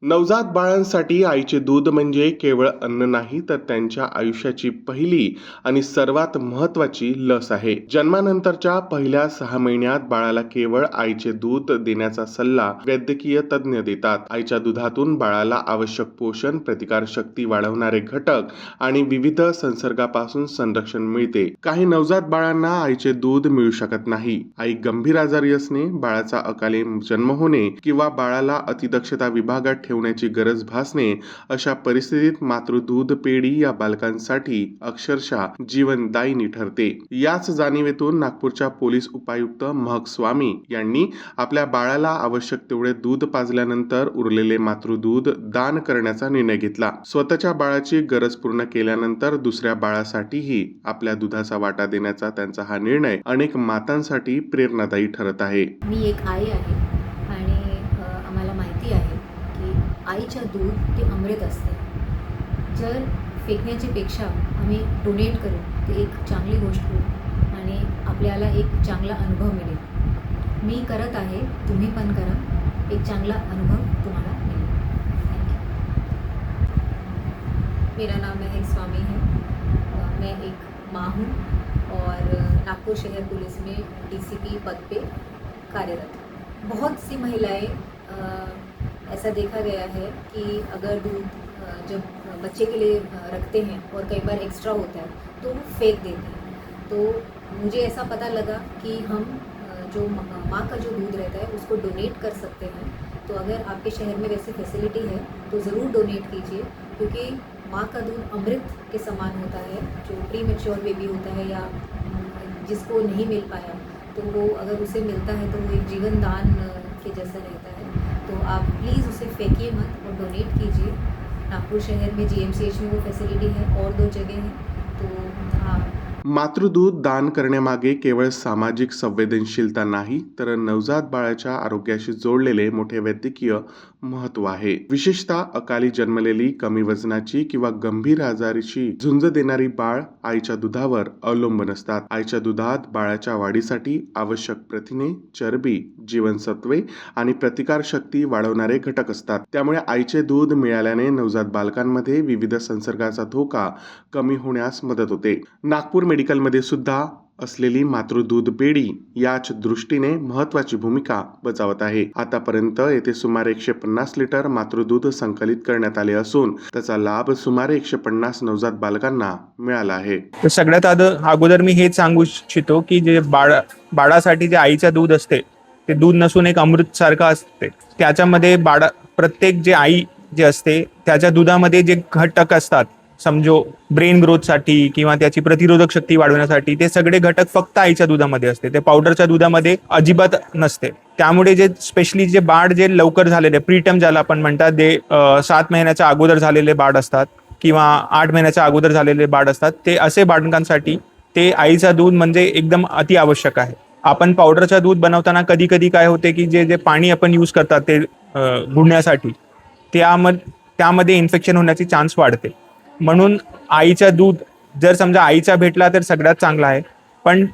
नवजात बाळांसाठी आईचे दूध म्हणजे केवळ अन्न नाही तर त्यांच्या आयुष्याची पहिली आणि सर्वात महत्त्वाची लस आहे. जन्मानंतरच्या पहिल्या 6 महिन्यात बाळाला केवळ आईचे दूध देण्याचा सल्ला वैद्यकीय तज्ज्ञ देतात. आईच्या दुधातून बाळाला आवश्यक पोषण, प्रतिकारशक्ती वाढवणारे घटक आणि विविध संसर्गापासून संरक्षण मिळते. काही नवजात बाळांना आईचे दूध मिळू शकत नाही. आई गंभीर आजारी असणे, बाळाचा अकाली जन्म होणे किंवा बाळाला अतिदक्षता विभागात ठेवण्याची गरज भासणे, अशा परिस्थितीत मातृदूध पेढी या बालकांसाठी अक्षरशः जीवनदायिनी ठरते. याच जाणीवेतून नागपूरच्या पोलीस उपायुक्त महक स्वामी यांनी आपल्या बाळाला आवश्यक तेवढे दूध पाजल्यानंतर उरलेले मातृदूध दान करण्याचा निर्णय घेतला. स्वतःच्या बाळाची गरज पूर्ण केल्यानंतर दुसऱ्या बाळासाठीही आपल्या दुधाचा वाटा देण्याचा त्यांचा हा निर्णय अनेक मातांसाठी प्रेरणादायी ठरत आहे. मी एक आई आहे आणि आम्हाला माहिती आहे की आईचं दूध ते अमृत असते. जर फेकण्याची पेक्षा आम्ही डोनेट करू ते एक चांगली गोष्ट होईल आणि आपल्याला एक चांगला अनुभव मिळेल. मी करत आहे, तुम्ही पण करा, एक चांगला अनुभव तुम्हाला मिळेल. मेरा नाम महक स्वामी है. मैं एक माँ हूँ और नागपुर शहर पुलिस में डीसीपी पद पे कार्यरत हूँ. बहुत सी महिलाएं ऐसा देखा गया है कि अगर दूध जब बच्चे के लिए रखते हैं और कई बार एक्स्ट्रा होता है तो वो फेंक देते हैं. तो मुझे ऐसा पता लगा कि हम जो माँ का जो दूध रहता है उसको डोनेट कर सकते हैं. तो अगर आपके शहर में वैसी फैसिलिटी है तो ज़रूर डोनेट कीजिए, क्योंकि माँ का दूध अमृत के समान होता है. जो प्री मेच्योर बेबी होता है या जिसको नहीं मिल पाया तो वो अगर उसे मिलता है तो वो एक जीवन दान के जैसा रहता है. तो आप प्लीज़ उसे फेंकिए मत और डोनेट कीजिए. नागपुर शहर में जीएमसीएच में वो फैसिलिटी है और 2 जगह हैं. तो हाँ, मातृदूध दान करण्यामागे केवळ सामाजिक संवेदनशीलता नाही तर नवजात बाळाच्या आरोग्याशी जोडलेले मोठे वैद्यकीय महत्त्व आहे. विशेषतः अकाली जन्मलेली, कमी वजनाची किंवा गंभीर आजाराशी झुंज देणारी बाळ आईच्या दुधावर अवलंबून असतात. आईच्या दुधात बाळाच्या वाढीसाठी आवश्यक प्रथिने, चरबी, जीवनसत्वे आणि प्रतिकारशक्ती वाढवणारे घटक असतात. त्यामुळे आईचे दूध मिळाल्याने नवजात बालकांमध्ये विविध संसर्गाचा धोका कमी होण्यास मदत होते. नागपूर मेडिकलमध्ये सुद्धा असलेली मातृदूध पेढी याच दृष्टीने महत्त्वाची भूमिका बजावत आहे. आतापर्यंत येथे सुमारे 150 लिटर मातृदूध संकलित करण्यात आले असून त्याचा लाभ सुमारे 150 नवजात बालकांना मिळाला आहे. तर सगळ्यात अगोदर मी हेच सांगू इच्छितो की जे बाळासाठी जे आईचं दूध असते ते दूध नसून एक अमृत सारखं असते. त्याच्यामध्ये प्रत्येक जे आई जे असते त्याच्या दुधामध्ये जे घटक असतात, समजो ब्रेन ग्रोथसाठी किंवा त्याची प्रतिरोधक शक्ती वाढवण्यासाठी, ते सगळे घटक फक्त आईच्या दुधामध्ये असते. ते पावडरच्या दुधामध्ये अजिबात नसते. त्यामुळे जे स्पेशली जे बाळ जे लवकर झालेले प्रीटर्म ज्याला आपण म्हणतात, ते 7 महिन्याच्या अगोदर झालेले बाळ असतात किंवा 8 महिन्याच्या अगोदर झालेले बाळ असतात, ते असे बाळकांसाठी ते आईचा दूध म्हणजे एकदम अति आवश्यक आहे. आपण पावडरचं दूध बनवताना कधी कधी काय होते की जे पाणी आपण यूज करतात ते गुळण्यासाठी, त्यामध्ये इन्फेक्शन होण्याची चान्स वाढते. म्हणून आईचा दूध जर समजा आईचा भेटला तर सगळ्यात चांगला आहे. पण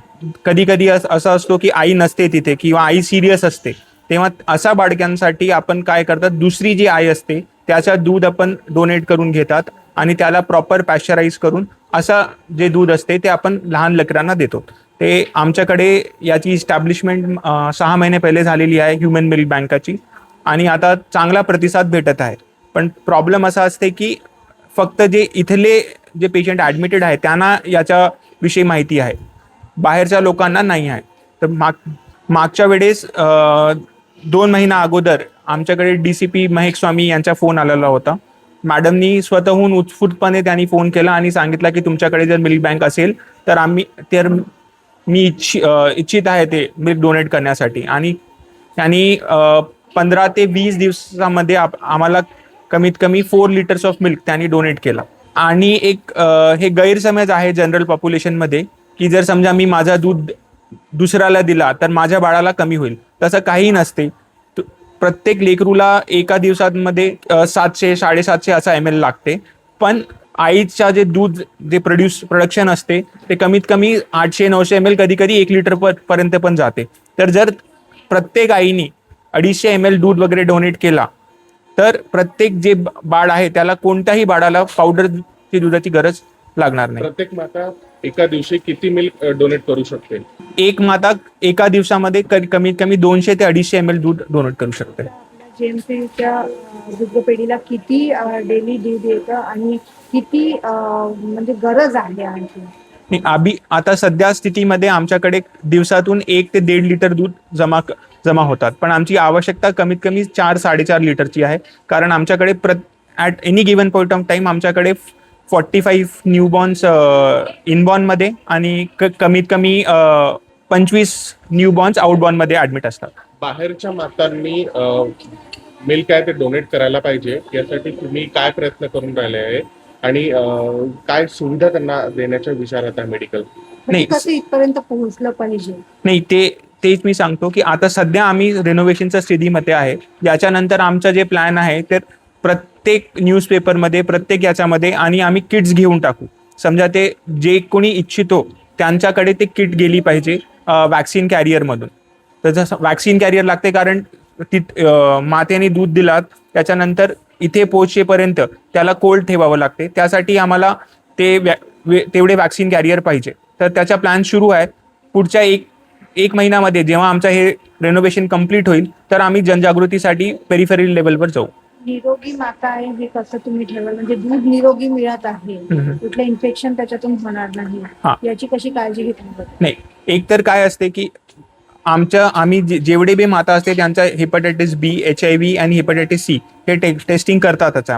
कधी कधी असं असतो की आई नसते तिथे किंवा आई सिरियस असते, तेव्हा अशा बाळकांसाठी आपण काय करतात, दुसरी जी आई असते त्याचं दूध आपण डोनेट करून घेतात आणि त्याला प्रॉपर पॅश्चराईज करून असं जे दूध असते ते आपण लहान लेकरांना देतो. ते आमच्याकडे याची इस्टॅब्लिशमेंट 6 महिने पहिले झालेली आहे ह्युमन मिल्क बँकाची, आणि आता चांगला प्रतिसाद भेटत आहे. पण प्रॉब्लेम असा असते की फक्त जे इथले जे पेशंट ॲडमिटेड आहे त्यांना याच्या विषयी माहिती आहे, बाहेरच्या लोकांना नाही आहे. तर मागच्या वेळेस 2 महिना अगोदर आमच्याकडे डीसीपी महक स्वामी यांचा फोन आलेला होता. मॅडमनी स्वतःहून उत्स्फूर्तपणे त्यांनी फोन केला आणि सांगितलं की तुमच्याकडे जर मिल्क बँक असेल तर मी इच्छित आहे ते मिल्क डोनेट करण्यासाठी. आणि त्यांनी 15 ते 20 दिवसामध्ये आम्हाला कमीत कमी 4 लिटर्स ऑफ मिल्क त्यांनी डोनेट केला. आणि एक हे गैरसमज आहे जनरल पॉप्युलेशनमध्ये की जर समजा मी माझा दूध दुसऱ्याला दिला तर माझ्या बाळाला कमी होईल. तसं काही नसते. प्रत्येक लेकरूला एका दिवसामध्ये 700-750 असा ml लागते. पण आईच्या जे दूध जे प्रोडक्शन असते ते कमीत कमी 800-900 ml, कधी कधी 1 लिटर पर्यंत पण जाते. तर जर प्रत्येक आईनी 250 ml दूध वगैरे डोनेट केला तर प्रत्येक जे बाळ आहे त्याला कोणत्याही बाळाला पावडरची दुधाची गरज लागणार नाही. प्रत्येक माता एका दिवशी किती मिल्क डोनेट करू शकते? एक माता एका दिवसामध्ये कमीत कमी 200 ते 250 ml दूध डोनेट करू शकते. जेमतेच्या दुग्धपेढीला किती डेली दूध येतं आणि किती म्हणजे गरज आहे आणखी? आता सध्या स्थितीमध्ये आमच्याकडे दिवसातून 1 ते 1.5 लिटर दूध जमा होतात, पण आमची आवश्यकता कमीत कमी 4-4.5 लिटरची आहे. कारण आमच्याकडे at any given point of time आमच्याकडे 45 न्यूबॉर्न्स इनबॉर्नमध्ये आणि कमीत कमी 25 न्यूबॉर्न्स आउटबॉर्नमध्ये ॲडमिट असतात. बाहेरच्या मातांनी मिल्क आहे ते डोनेट करायला पाहिजे, यासाठी तुम्ही काय प्रयत्न करून राहिले आहे आणि काय सुविधा त्यांना देण्याच्या विचारात आहे मेडिकल? नाही. कसं इथपर्यंत पोहोचलं पाहिजे? नाही, तेच मी सांगतो की आता सध्या आम्ही रेनोव्हेशनच्या स्थितीमध्ये आहे. याच्यानंतर आमचं जे प्लॅन आहे तर प्रत्येक न्यूजपेपरमध्ये, प्रत्येक याच्यामध्ये आणि आम्ही किट्स घेऊन टाकू. समजा ते जे कोणी इच्छितो त्यांच्याकडे ते किट गेली पाहिजे वॅक्सिन कॅरियरमधून. तर जसं वॅक्सिन कॅरियर लागते कारण मातेने दूध दिलात त्याच्यानंतर इथे पोहोचेपर्यंत त्याला कोल्ड ठेवावं लागते. त्यासाठी आम्हाला तेवढे वॅक्सिन कॅरियर पाहिजे. तर त्याचा प्लॅन सुरू आहे. पुढच्या एक महिन्यामध्ये जेव्हा आमचं हे रेनोव्हेशन कम्प्लीट होईल तर आम्ही जनजागृतीसाठी पेरिफेरल लेवलवर जाऊ. निरोगी माता आहे हे कसं तुम्ही ठेवाल, म्हणजे दूध निरोगी मिळत आहे, कुठलं इन्फेक्शन त्याच्यातून होणार नाही, याची कशी काळजी घेतली? नाही, एक तर काय असते की आम्ही जेवढे बी माता असते त्यांचा हेपॅटायटिस बी, HIV आणि हेपॅटायटिस C हे टेस्टिंग करतातच.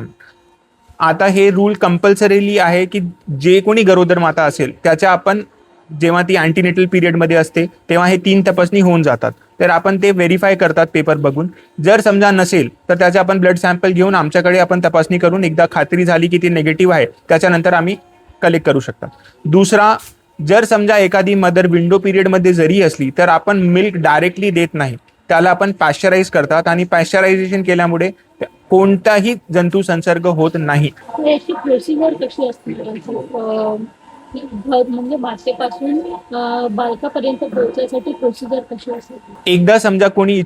आता हे रूल कंपल्सरीली आहे की जे कोणी गरोदर माता असेल त्याच्या आपण जेव्हा ती अँटीनेटल पिरियडमध्ये असते तेव्हा हे 3 तपासणी होऊन जातात. तर आपण ते व्हेरीफाय करतात पेपर बघून. जर समजा नसेल तर त्याचे आपण ब्लड सॅम्पल घेऊन आमच्याकडे आपण तपासणी करून एकदा खात्री झाली की ती निगेटिव्ह आहे त्याच्यानंतर आम्ही कलेक्ट करू शकतात. दुसरा, जर समजा एखादी मदर विंडो पिरियडमध्ये जरी असली तर आपण मिल्क डायरेक्टली देत नाही, त्याला आपण पॅश्चराईज करतात आणि पॅश्चरायझेशन केल्यामुळे कोणताही जंतू संसर्ग होत नाही. याची प्रोसिजर कशी असते? म्हणजे मातेपासून बालकापर्यंत पोहोचण्यासाठी प्रोसिजर कशी असते? एकदा समजा कोणी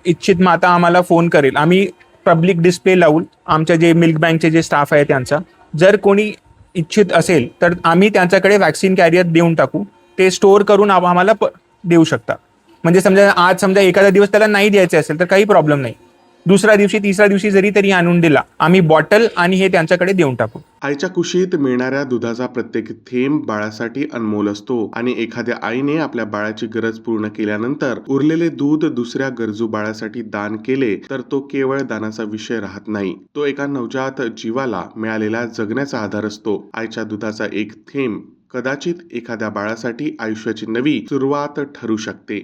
इच्छित माता आम्हाला फोन करेल, आम्ही पब्लिक डिस्प्ले लावून आमच्या जे मिल्क बँकचे जे स्टाफ आहे त्यांचा, जर कोणी इच्छित असेल तर आम्ही त्यांच्याकडे वॅक्सिन कॅरियर देऊन टाकू. ते स्टोअर करून आम्हाला देऊ शकता. म्हणजे समजा एखादा दिवस त्याला नाही द्यायचे असेल तर काही प्रॉब्लेम नाही. दुसऱ्या दिवशी, तिसऱ्या दिवशी जरी तरी आणून दिला, आम्ही बॉटल आणि हे त्यांच्याकडे देऊन टाकू. आईच्या कुशीत मिळणाऱ्या दुधाचा प्रत्येक थेंब बाळासाठी अनमोल असतो आणि एखाद्या आईने आपल्या बाळाची गरज पूर्ण केल्यानंतर उरलेले दूध दुसऱ्या गरजू बाळासाठी दान केले तर तो केवळ दानाचा विषय राहत नाही, तो एका नवजात जीवाला मिळालेला जगण्याचा आधार असतो. आईच्या दुधाचा एक थेंब कदाचित एखाद्या बाळासाठी आयुष्याची नवी सुरुवात ठरू शकते.